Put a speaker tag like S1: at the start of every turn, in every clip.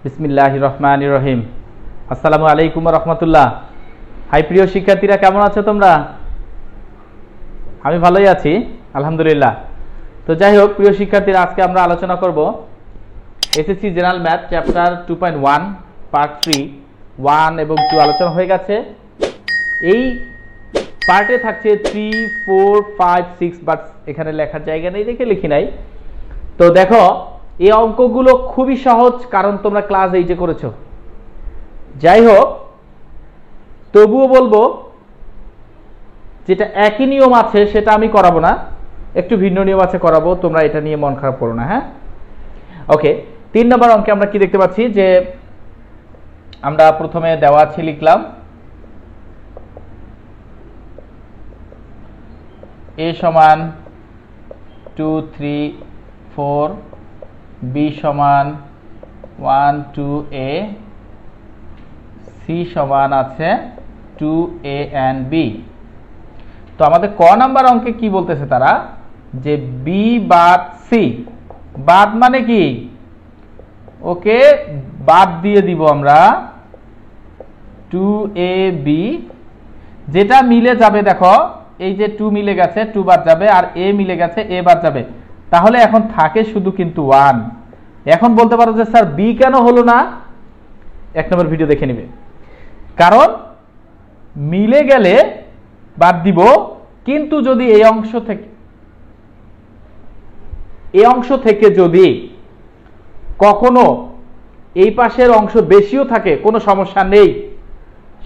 S1: বিসমিল্লাহির রহমানির রহিম। আসসালামু আলাইকুম ওয়া রাহমাতুল্লাহ। হাই প্রিয় শিক্ষার্থীরা, কেমন আছো তোমরা? আমি ভালোই আছি আলহামদুলিল্লাহ। তো যাই হোক প্রিয় শিক্ষার্থীরা, আজকে আমরা আলোচনা করব SSC general math chapter 2.1 part 3 1 এবং 2 আলোচনা হয়ে গেছে। এই পার্টে থাকছে 3, 4, 5, 6, বাট এখানে লেখার জায়গা নেই দেখে লিখি নাই। তো দেখো এই অঙ্কগুলো খুবই সহজ, কারণ তোমরা ক্লাস 8-এ করেছো। যাই হোক, তবুও বলবো যেটা একই নিয়ম আছে সেটা আমি করাবো না, একটু ভিন্ন নিয়ম আছে করাবো, তোমরা এটা নিয়ে মন খারাপ করো না। হ্যাঁ, ওকে। 3 নম্বর অঙ্কে আমরা কি দেখতে পাচ্ছি যে আমরা প্রথমে দেওয়া আছে লিখলাম a সমান 2, 3, 4, b সমান 1, 2a, c সমান আছে 2a and b। তো আমাদের ক নাম্বার অঙ্কে কি বলতেছে তারা, যে b বাদ c। বাদ মানে কি, ওকে বাদ দিয়ে দিব আমরা 2ab, যেটা মিলে যাবে। দেখো এই যে 2 মিলে গেছে, 2 বাদ যাবে, আর a মিলে গেছে, a বাদ যাবে। তাহলে এখন থাকে শুধু কিন্তু 1। এখন বলতে পারো যে স্যার b কেন হলো না? 1 নম্বর ভিডিও দেখে নিবে। কারণ মিলে গেলে বাদ দিব, কিন্তু যদি এই অংশ থেকে যদি কখনো এই পাশের অংশ বেশিও থাকে কোনো সমস্যা নেই,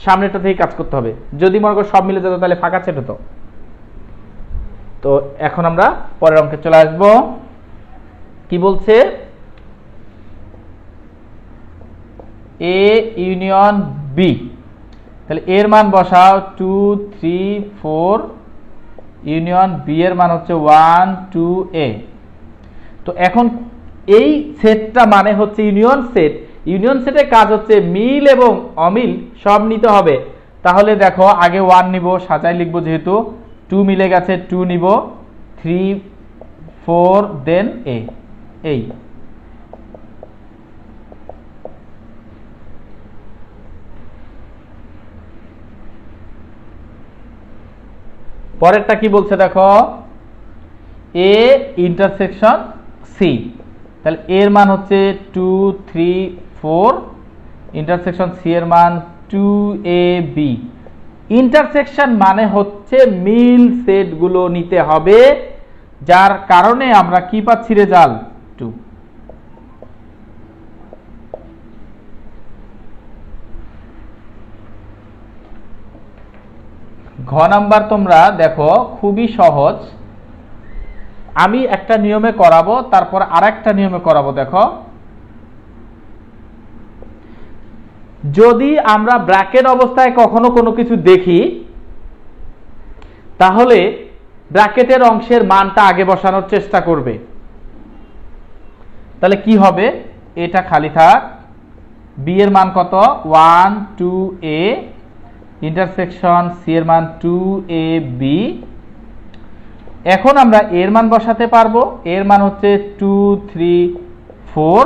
S1: সামনেটা থেকে কাজ করতে হবে। যদি মনে করো সব মিলে যেত তাহলে ফাঁকা ছেড়ে তো। তো এখন আমরা পরের অঙ্কে চলে আসব। কি বলছে, এ ইউনিয়ন বি। তাহলে এর মান বসাও 2, 3, 4, ইউনিয়ন বি এর মান হচ্ছে 1, 2a। তো এখন এই সেটটা মানে হচ্ছে ইউনিয়ন সেট। ইউনিয়ন সেটের কাজ হচ্ছে মিল এবং অমিল সব নিতে হবে। তাহলে দেখো আগে 1 নিব, সাজাই লিখবো, যেহেতু 2 মিলে গেছে 2 নিব, 3, 4 দেন a। এই পরেরটা কি বলছে দেখো, a ইন্টারসেকশন c। তাহলে এর মান হচ্ছে 2, 3, 4, ইন্টারসেকশন c এর মান 2ab। ইন্টারসেকশন মানে হচ্ছে মিল সেট গুলো নিতে হবে, যার কারণে আমরা কি পাচ্ছি, রেজাল্ট 2। ঘ নাম্বার তোমরা দেখো খুবই সহজ। আমি একটা নিয়মে করাবো, তারপর আরেকটা নিয়মে করাবো। দেখো যদি আমরা ব্র্যাকেট অবস্থায় কখনো কোনো কিছু দেখি, তাহলে ব্র্যাকেটের অংশের মানটা আগে বসানোর চেষ্টা করবে। তাহলে কি হবে, এটা খালি থাক, বি এর মান কত 1, 2a, ইন্টারসেকশন সি এর মান 2ab। এখন আমরা এর মান বসাতে পারবো, এর মান হচ্ছে 2, 3, 4,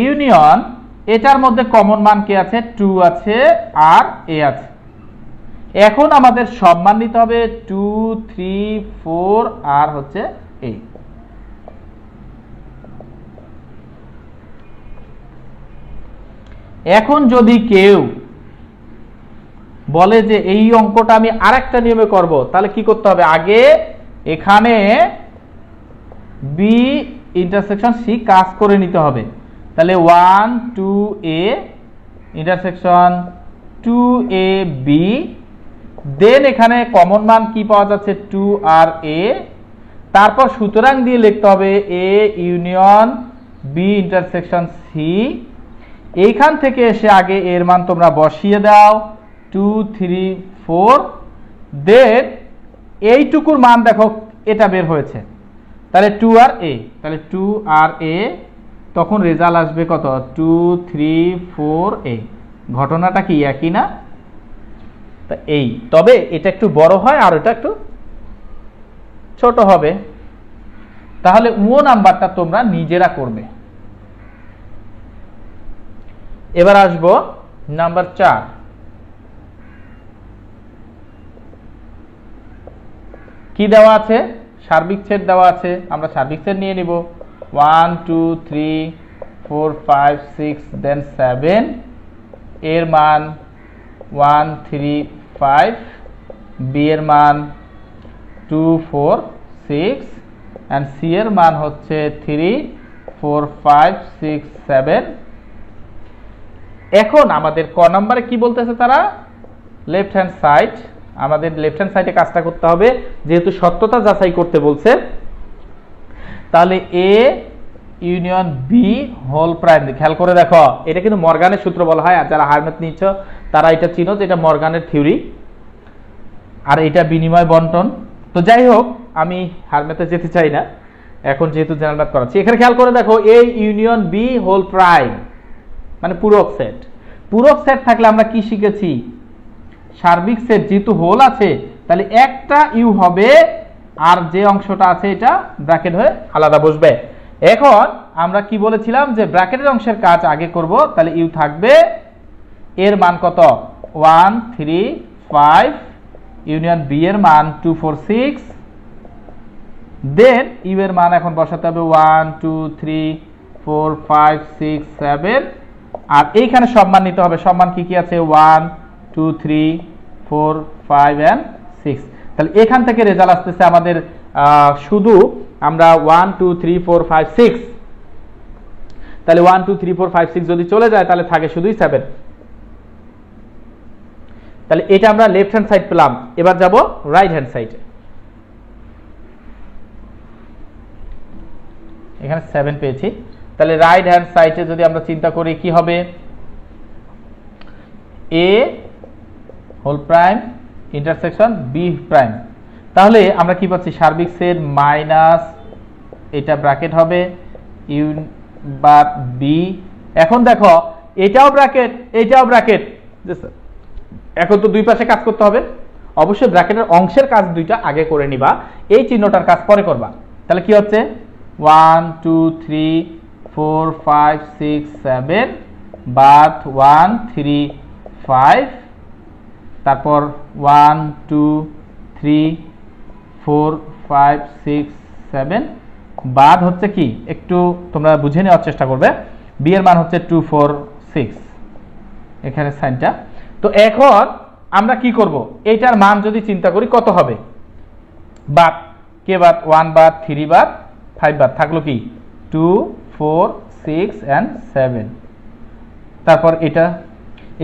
S1: ইউনিয়ন এটার মধ্যে কমন মান কি আছে, 2 আছে আর a আছে। এখন আমাদের সব মান নিতে হবে 2, 3, 4 আর হচ্ছে a। এখন যদি কেউ বলে যে এই অঙ্কটা আমি আরেকটা নিয়মে করব, তাহলে কি করতে হবে, আগে এখানে b ইন্টারসেকশন c কাজ করে নিতে হবে। তাহলে 1, 2a, ইন্টারসেকশন 2ab, দেন এখানে কমন মান কি পাওয়া যাচ্ছে 2 আর a। তারপর সুতরাং দিয়ে লিখতে হবে a union b intersection c। এইখান থেকে এসে আগে এর মান তোমরা বসিয়ে দাও 2, 3, 4, দেন এইটুকুর মান দেখো এটা বের হয়েছে, তাহলে 2 আর a, তাহলে 2 আর a, তখন রেজাল্ট আসবে কত 2, 3, 4a। ঘটনাটা কি একই না? এই তবে এটা একটু বড় হয় আর এটা একটু ছোট হবে। তাহলে ও নাম্বারটা তোমরা নিজেরা করবে। এবার আসবো নাম্বার 4। কি দেওয়া আছে? সার্বিক সেট দেওয়া আছে, আমরা সার্বিক সেট নিয়ে নিব। 1 2 3 4 5 6 দেন 7, এর মান 1 3 5, বি এর মান 2 4 6 এন্ড সি এর মান হচ্ছে 3 4 5 6 7। এখন আমাদের ক নম্বরে কি বলতেছে তারা? Left hand side. আমাদের লেফট হ্যান্ড সাইডে কাজটা করতে হবে, যেহেতু সত্যতা যাচাই করতে বলছে। তাহলে A union B whole prime, খেয়াল করে দেখো, এটা কিন্তু মর্গানের সূত্র বলা হয়। আর যারা হারম্যাথ নিচ্ছ তারা এটা চিনো যে এটা মর্গানের থিওরি, আর এটা বিনিময় বন্টন। তো যাই হোক, আমি হারম্যাথে যেতে চাই না এখন, যেহেতু জেনারেল ম্যাথ করাচ্ছি। এখানে খেয়াল করে দেখো, A union B whole prime মানে পূরক সেট। পূরক সেট থাকলে আমরা কি শিখেছি? সার্বিক সেট যেহেতু হোল আছে, তাহলে একটা ইউ হবে, আর যে অংশটা আছে এটা ব্র্যাকেট হয়ে আলাদা বসবে। এখন আমরা কি বলেছিলাম যে ব্র্যাকেটের অংশের কাজ আগে করব, তাহলে ইউ থাকবে, এর মান কত? 1 3 5, ইউনিয়ন বি এর মান 2 4 6, দেন ইউ এর মান এখন বসাতে হবে 1 2 3 4 5 6 7, আর এইখানে সব মান নিতে হবে। সব মান কি কি আছে? 1 2 3 4 5 and 6। তাহলে এখান থেকে রেজাল্ট আসতেছে আমাদের শুধু আমরা 1 2 3 4 5 6, তাহলে 1 2 3 4 5 6 যদি চলে যায় তাহলে থাকে শুধুই 7। তাহলে এটা আমরা লেফট হ্যান্ড সাইড পেলাম। এবার যাব রাইট হ্যান্ড সাইডে। এখানে 7 পেয়েছি। তাহলে রাইট হ্যান্ড সাইডে যদি আমরা চিন্তা করি কি হবে? A whole prime intersection B prime. তাহলে আমরা কি পাচ্ছি? সার্বিক সেট মাইনাস এটা ব্র্যাকেট হবে ইউ বা বি। এখন দেখো, এটাও ব্র্যাকেট এটাও ব্র্যাকেট। এখন তো দুই পাশে কাজ করতে হবে, অবশ্যই ব্র্যাকেটের অংশের কাজ দুইটা আগে করে নিবা, এই চিহ্নটার কাজ পরে করবা। তাহলে কি হচ্ছে? 1 2 3 4 5 6 7, বাদ 1 3 5, তারপর 1 2 3 4 5 6 7, বাদ হচ্ছে কি, একটু তোমরা বুঝে নেওয়ার চেষ্টা করবে। বি এর মান হচ্ছে 2 4 6, এখানে সাইনটা। তো এখন আমরা কি করব? এইটার মান যদি চিন্তা করি কত হবে? বাদ কে বাদ? 1 বাদ 3 বাদ 5 বাদ, থাকলো কি 2 4 6 and 7। তারপর এটা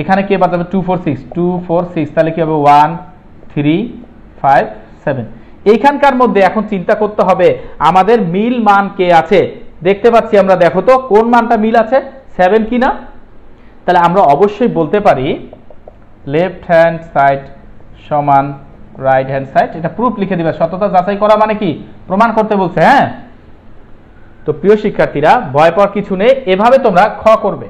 S1: এখানে কে বাদ হবে? 2 4 6 2 4 6, তাহলে কি হবে? 1 3 5 7। এইখানকার মধ্যে এখন চিন্তা করতে হবে আমাদের মিল মান কে আছে। দেখতে পাচ্ছি আমরা, দেখো তো কোন মানটা মিল আছে, 7 কিনা। তাহলে আমরা অবশ্যই বলতে পারি লেফট হ্যান্ড সাইড সমান রাইট হ্যান্ড সাইড। এটা প্রুফ লিখে দিবা, সততা যাচাই করা মানে কি? প্রমাণ করতে বলছে। হ্যাঁ, তো প্রিয় শিক্ষার্থীরা, ভয় পাওয়ার কিছু নেই, এভাবে তোমরা খ করবে।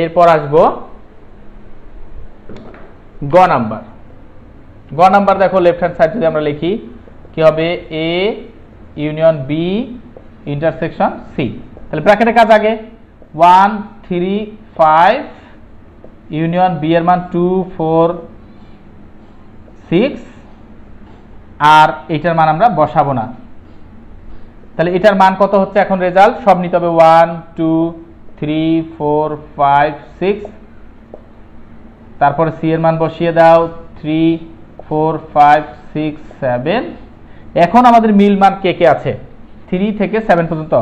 S1: এরপর আসবো গ নাম্বার। গ নাম্বার দেখো, লেফট হ্যান্ড সাইড যদি আমরা লিখি কি হবে? A union B intersection C. তাহলে ব্র্যাকেটের কাজ আগে 1 3 5, ইউনিয়ন বি এর মান 2 4 6, আর এটার মান আমরা বসাবো না। তাহলে এটার মান কত হচ্ছে? এখন রেজাল্ট সব নিতে হবে 1 2 3 4 5 6, তারপরে সি এর মান বসিয়ে দাও 3 4 5 6 7। এখন আমাদের মিল মান কে কে আছে? 3 থেকে 7 পর্যন্ত,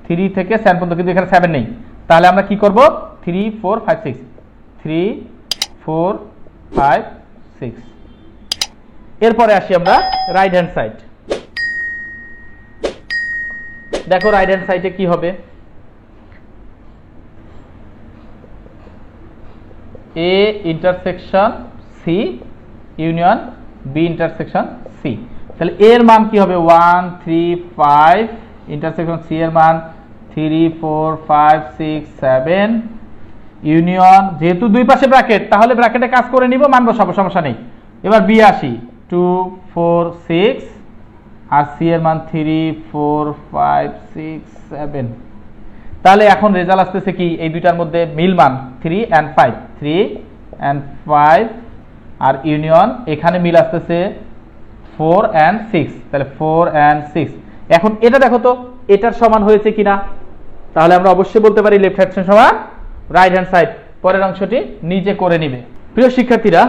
S1: 3 থেকে 7 পর্যন্ত, কিন্তু এখানে 7 নেই। তাহলে আমরা কি করব? 3 4 5 6 3 4 5 6। এরপরে আসি আমরা রাইট হ্যান্ড সাইড। দেখো রাইট হ্যান্ড সাইডে কি হবে? A intersection C union B intersection C. তাহলে এর মান কি হবে? 1 3 5, ইন্টারসেকশন সি এর মান 3 4 5 6 7, ইউনিয়ন, যেহেতু দুই পাশে ব্র্যাকেট তাহলে ব্র্যাকেটে কাজ করে নিব, মান বসাবো, সমস্যা নেই। এবার বি আসি 2 4 6, আর সি এর মান 3 4 5 6 7। তাহলে এখন রেজাল্ট আসতেছে কি এই দুইটার মধ্যে মিল মান 3 and 5, 3 and 5, আর ইউনিয়ন এখানে মিল আসতেছে 4 and 6, তাহলে 4 and 6। এখন এটা দেখো তো এটার সমান হয়েছে কিনা, তাহলে আমরা অবশ্যই বলতে পারি লেফট হ্যান্ড সাইড সমান রাইট হ্যান্ড সাইড। পরের অংশটি নিজে করে নিবে। প্রিয় শিক্ষার্থীরা,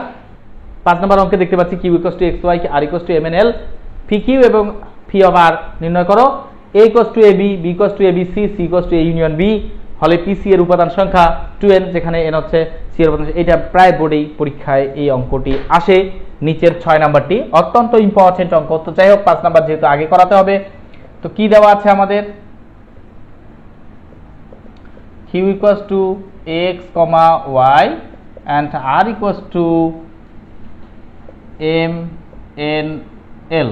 S1: 5 নম্বর অঙ্কে দেখতে পাচ্ছি Q equals to X Y R equals to M N L, P Q এবং পি অফ আর নির্ণয় করো। A equals to A B, B equals to A B C, C equals to A union B হলে P C এর উপাদান সংখ্যা 2n, যেখানে n হচ্ছে C এর উপাদান। এটা প্রায় বোর্ডেই পরীক্ষায় এই অঙ্কটি আসে। নিচের 6 নাম্বারটি অত্যন্ত ইম্পর্টেন্ট অঙ্ক। তো যাই হোক 5 নাম্বার যেহেতু আগে করাতে হবে, তো কি দেওয়া আছে আমাদের, q equals to x, y and r equals to m n l।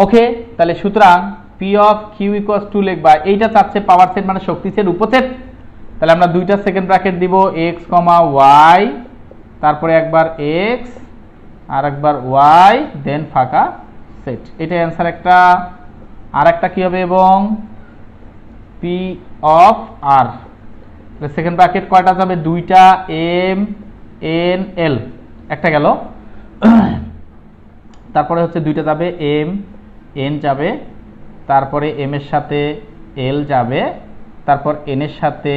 S1: ওকে, তাহলে সুতরাং p of q equals to লিখবা, এইটা চাচ্ছে পাওয়ার সেট মানে শক্তি সেট উপসেট। তাহলে আমরা দুইটা সেকেন্ড ব্র্যাকেট দিব x, y, তারপরে একবার x আর একবার y, দেন ফাঁকা সেট। এটা অ্যান্সার একটা। আর একটা কি হবে, এবং p of r, second bracket কয়টা যাবে, দুইটা, m n l, একটা গেল। তারপরে হচ্ছে দুইটা যাবে, m n যাবে, তারপরে m এর সাথে l যাবে, তারপর n এর সাথে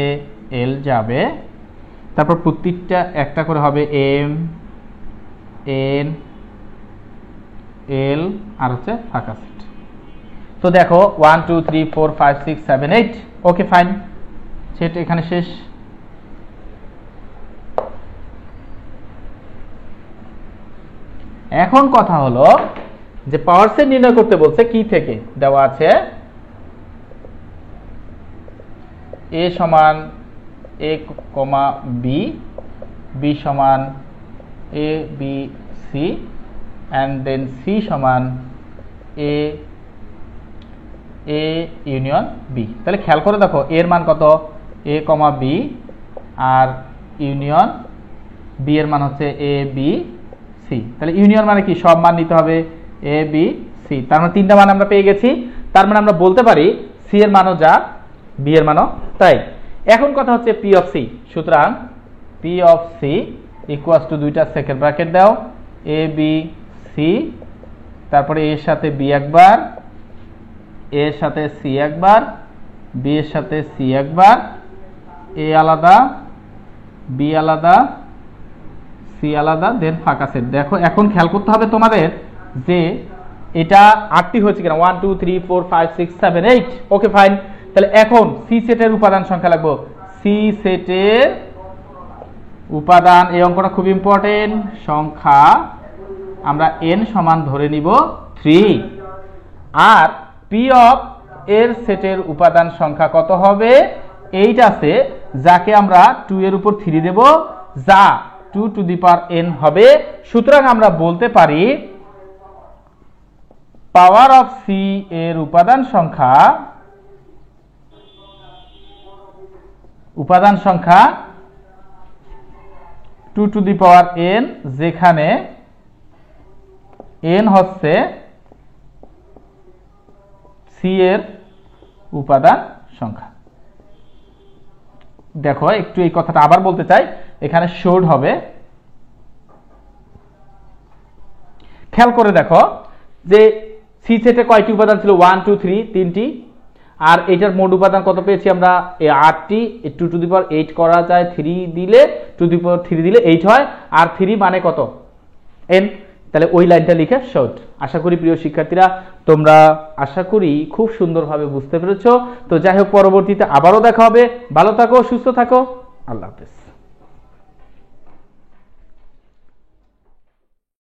S1: l যাবে, তারপর প্রত্যেকটা একটা করে হবে m n l আর হচ্ছে ফাঁকা সেট। তো দেখো 1 2 3 4 5 6 7 8। ওকে ফাইন, সেট এখানে শেষ। এখন কথা হলো যে পাওয়ার সেট নির্ণয় করতে বলছে কি থেকে, দেওয়া আছে a সমান a, b, b সমান a b c and then c সমান a ইউনিয়ন b। তাহলে খেয়াল করে দেখো এর মান কত, a, b আর ইউনিয়ন b এর মান হচ্ছে a b c। তাহলে ইউনিয়ন মানে কি, সব মান নিতে হবে a b c, তার মানে তিনটা মান আমরা পেয়ে গেছি। তার মানে আমরা বলতে পারি c এর মানও যা, b এর মানও তাই। এখন কথা হচ্ছে p of c। সুতরাং p of c equals to দুইটা সেকেন্ড ব্র্যাকেট দাও, a b c, তারপরে a এর সাথে b একবার, a এর সাথে c একবার, b এর সাথে c একবার, a আলাদা, b আলাদা, c আলাদা, দেন ফাঁকা সেট। দেখো এখন খেয়াল করতে হবে তোমাদের যে এটা 8টি হয়েছে কিনা, 1 2 3 4 5 6 7 8। ওকে ফাইন, তাহলে এখন সি সেটের উপাদান সংখ্যা লাগবো। সি সেটের উপাদান, এই অঙ্কটা খুব ইম্পর্টেন্ট, সংখ্যা আমরা n সমান ধরে নিব 3, আর পি অফ এর সেটের উপাদান সংখ্যা কত হবে, 8 আছে, যাকে আমরা 2 এর উপর 3 দেব, যা 2 টু দি পাওয়ার n হবে। সুতরাং আমরা বলতে পারি পাওয়ার অফ সি এর উপাদান সংখ্যা 2 টু দি পাওয়ার n, যেখানে n হচ্ছে সি এর উপাদান সংখ্যা। দেখো একটু এই কথাটা আবার বলতে চাই, এখানে শোড হবে। খেয়াল করে দেখো যে সি সেটে কয়টি উপাদান ছিল, 1 2 3, 3টি, আর এটার মোট উপাদান কত পেয়েছি আমরা, 8টি। 2 টু দি পাওয়ার 8 করা যায় 3 দিলে, 2 টু দি পাওয়ার 3 দিলে 8 হয়, আর 3 মানে কত, n। তাহলে ওই লাইনটা লিখে শর্ট। আশা করি প্রিয় শিক্ষার্থীরা তোমরা আশা করি খুব সুন্দরভাবে বুঝতে পেরেছো। তো যাই হোক, পরবর্তীতে আবারও দেখা হবে। ভালো থাকো, সুস্থ থাকো, আল্লাহ হাফেজ।